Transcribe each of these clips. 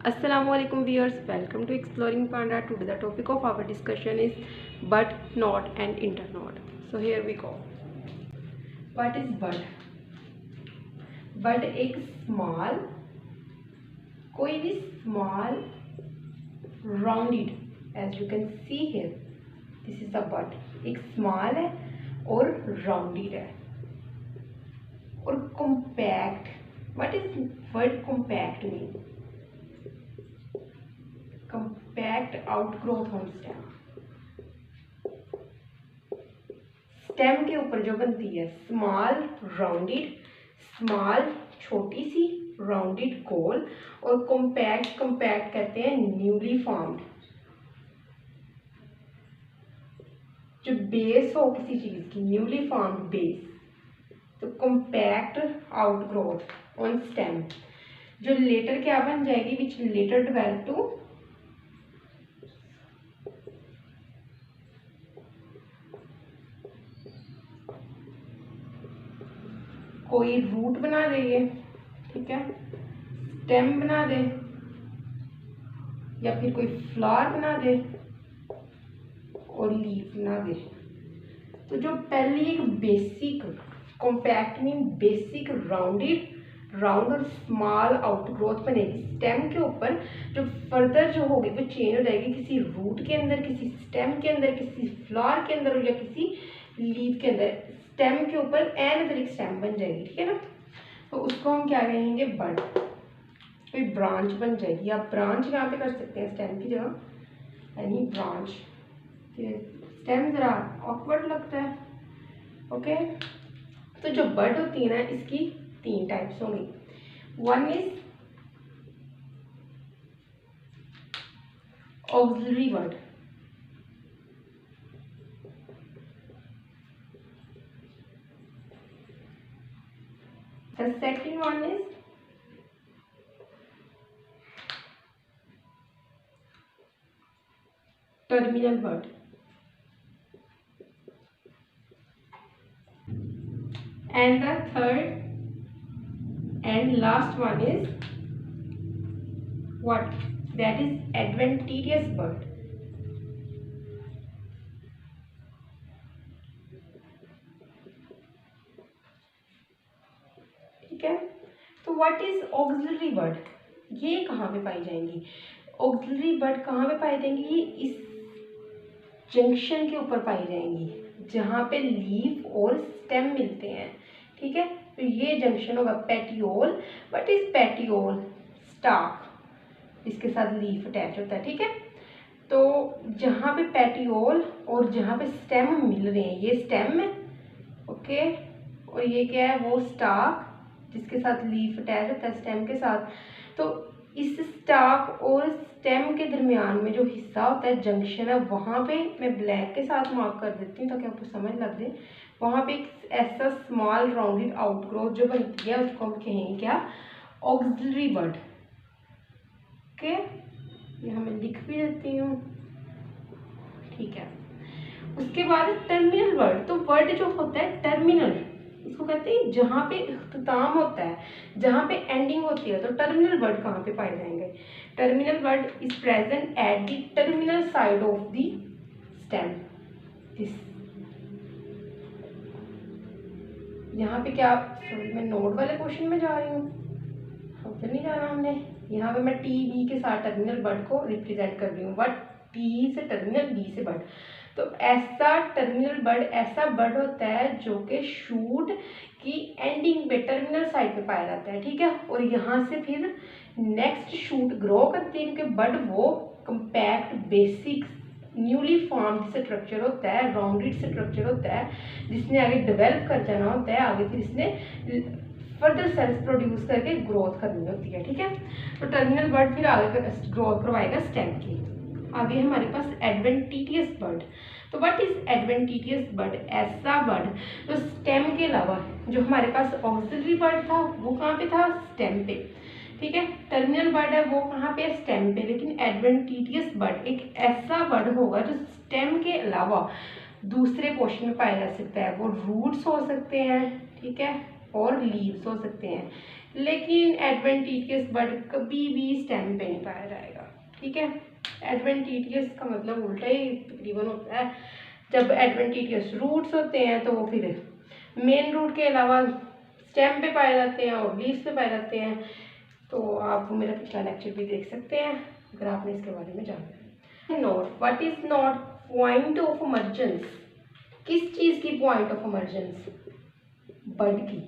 Assalamualaikum viewers, welcome to Exploring Panda. Today the topic of our discussion is bud, knot and internot. So here we go. What is bud? Bud एक small, कोई भी small rounded, as you can see here, this is the bud. एक small है और rounded है और compact. What is word compact mean? Compact outgrowth on stem. Stem के ऊपर जो बनती है स्मॉल राउंडेड, स्मॉल छोटी सी, राउंडेड गोल, और कॉम्पैक्ट, कॉम्पैक्ट कहते हैं न्यूली फॉर्म्ड, जो बेस हो किसी चीज की, न्यूली फॉर्म्ड बेस. तो कॉम्पैक्ट आउटग्रोथ ऑन स्टेम, जो लेटर क्या बन जाएगी, विच लेटर डेवलप टू कोई रूट बना दे, ये ठीक है, स्टेम बना दे, या फिर कोई फ्लावर बना दे और लीफ बना दे. तो जो पहली एक basic compact mean basic round और स्मॉल आउटग्रोथ बनेगी स्टेम के ऊपर, जो फर्दर जो होगी वो चेंज हो जाएगी किसी रूट के अंदर, किसी स्टेम के अंदर, किसी फ्लावर के अंदर या किसी लीफ के अंदर. स्टेम के ऊपर एन एक स्टेम बन जाएगी, ठीक है ना. तो उसको हम क्या कहेंगे, बड. कोई ब्रांच बन जाएगी. आप ब्रांच यहाँ पे कर सकते हैं स्टेम की जगह, यानी ब्रांच. स्टेम जरा ऑकवर्ड लगता है, ओके. तो जो बड होती है ना, इसकी तीन टाइप्स होंगी. वन इज ऑक्सिलरी बड. The second one is terminal bud. And the third and last one is what? That is adventitious bud. ठीक है. तो व्हाट इज ऑक्सिलरी बड? ये कहाँ पे पाई जाएंगी? ऑक्सिलरी बड कहाँ पे पाई जाएंगी? ये इस जंक्शन के ऊपर पाई जाएंगी जहाँ पे लीफ और स्टेम मिलते हैं, ठीक है. तो ये जंक्शन होगा petiole. What is petiole? Stock, इसके साथ लीफ अटैच होता है, ठीक है. तो जहाँ पे पेटियोल और जहाँ पे स्टेम मिल रहे हैं, ये स्टेम है, ओके, और ये क्या है, वो स्टाक जिसके साथ लीफ अटैच होता है स्टेम के साथ. तो इस स्टाक और स्टेम के दरमियान में जो हिस्सा होता है, जंक्शन है, वहाँ पे मैं ब्लैक के साथ मार्क कर देती हूँ ताकि आपको समझ लग जाए. वहाँ पे एक ऐसा स्मॉल राउंडेड आउटग्रोथ जो बनती है, उसको हम कहेंगे क्या, ऑक्सिलरी बड. ओके, ये हमें लिख भी देती हूँ, ठीक है. उसके बाद टर्मिनल बड. तो वर्ड जो होता है टर्मिनल, इसको कहते हैं जहाँ पे इख्तिताम होता है, जहाँ पे एंडिंग होती है. तो टर्मिनल वर्ड कहाँ पे पाए जाएंगे? Terminal word is present at the terminal side of the stem. This यहाँ पे क्या, सॉरी मैं नोट वाले क्वेश्चन में जा रही हूँ, उधर नहीं जाना हमने. यहाँ पे मैं टी बी के साथ टर्मिनल वर्ड को रिप्रेजेंट कर रही हूँ. बट टी से टर्मिनल, बी से बर्ड. तो ऐसा टर्मिनल बर्ड ऐसा बर्ड होता है जो कि शूट की एंडिंग पे टर्मिनल साइड पे पाया जाता है, ठीक है. और यहाँ से फिर नेक्स्ट शूट ग्रो करती है, क्योंकि बर्ड वो compact basic newly formed structure होता है, राउंडेड स्ट्रक्चर होता है, जिसने आगे डेवलप कर जाना होता है. आगे फिर इसने फर्दर सेल्स प्रोड्यूस करके ग्रोथ करनी होती है, ठीक है. तो टर्मिनल बर्ड फिर आगे ग्रोथ करवाएगा स्टेम की. आगे हमारे पास एडवेंटिटियस बर्ड. तो व्हाट इज एडवेंटिटियस बर्ड? ऐसा बर्ड जो स्टेम के अलावा, जो हमारे पास ऑक्सिलरी बर्ड था वो कहाँ पे था, स्टेम पे, ठीक है. टर्मिनल बर्ड है वो कहाँ पे, स्टेम पे. लेकिन एडवेंटिटियस बर्ड एक ऐसा बर्ड होगा जो स्टेम के अलावा दूसरे पोर्शन में पाया जा सकता है. वो रूट्स हो सकते हैं, ठीक है, और लीव्स हो सकते हैं. लेकिन एडवेंटिशियस वर्ड कभी भी स्टेम पे नहीं पाया जाएगा। ठीक है, एडवेंटिशियस का मतलब उल्टा ही तकरीबन होता है। जब एडवेंटिशियस रूट्स होते हैं तो वो फिर मेन रूट के अलावा स्टेम पे पाए जाते हैं और लीव्स पे पाए जाते हैं। तो आप मेरा पिछला लेक्चर भी देख सकते हैं अगर आपने इसके बारे में जानना है। Not, what is not? Point of emergence. किस चीज की पॉइंट ऑफ इमर्जेंस? बर्ड की।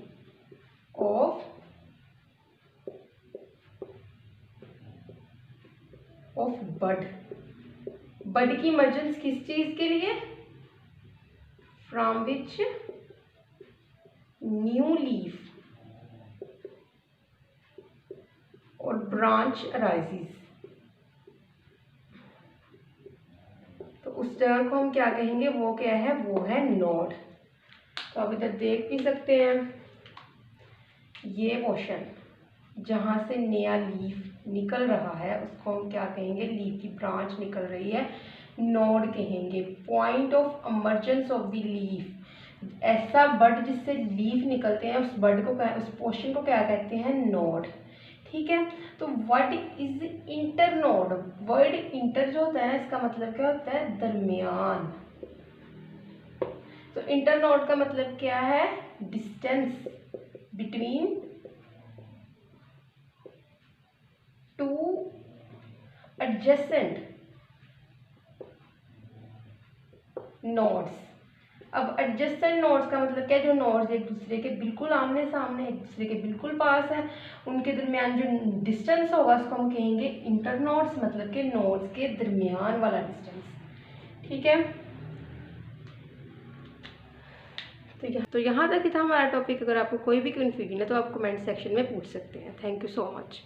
Of bird. बर्ड की इमर्जेंस किस चीज के लिए? फ्रॉम विच न्यू लीफ और ब्रांच अराइजेस। तो उस जगह को हम क्या कहेंगे? वो क्या है? वो है नोड। तो आप इधर देख भी सकते हैं, ये पोर्शन जहाँ से नया लीफ निकल रहा है उसको हम क्या कहेंगे? लीफ की ब्रांच निकल रही है, नोड कहेंगे। Point of emergence of the leaf, ऐसा बड जिससे लीफ निकलते हैं उस बड को, उस पोर्शन को क्या कहते हैं? नोड। ठीक है, तो what is internode? Word inter जो होता है इसका मतलब क्या होता है? दरमियान। तो इंटरनोड का मतलब क्या है? Distance between two adjacent nodes. अब एडजेसेंट नोड्स का मतलब क्या है? जो नोड्स एक दूसरे के बिल्कुल आमने सामने, एक दूसरे के बिल्कुल पास है, उनके दरमियान जो डिस्टेंस होगा उसको हम कहेंगे इंटरनोड्स, मतलब कि नोड्स के दरमियान वाला डिस्टेंस। ठीक है, तो यहाँ तक ही था हमारा टॉपिक। अगर आपको कोई भी कन्फ्यूजन है तो आप कमेंट सेक्शन में पूछ सकते हैं। Thank you so much.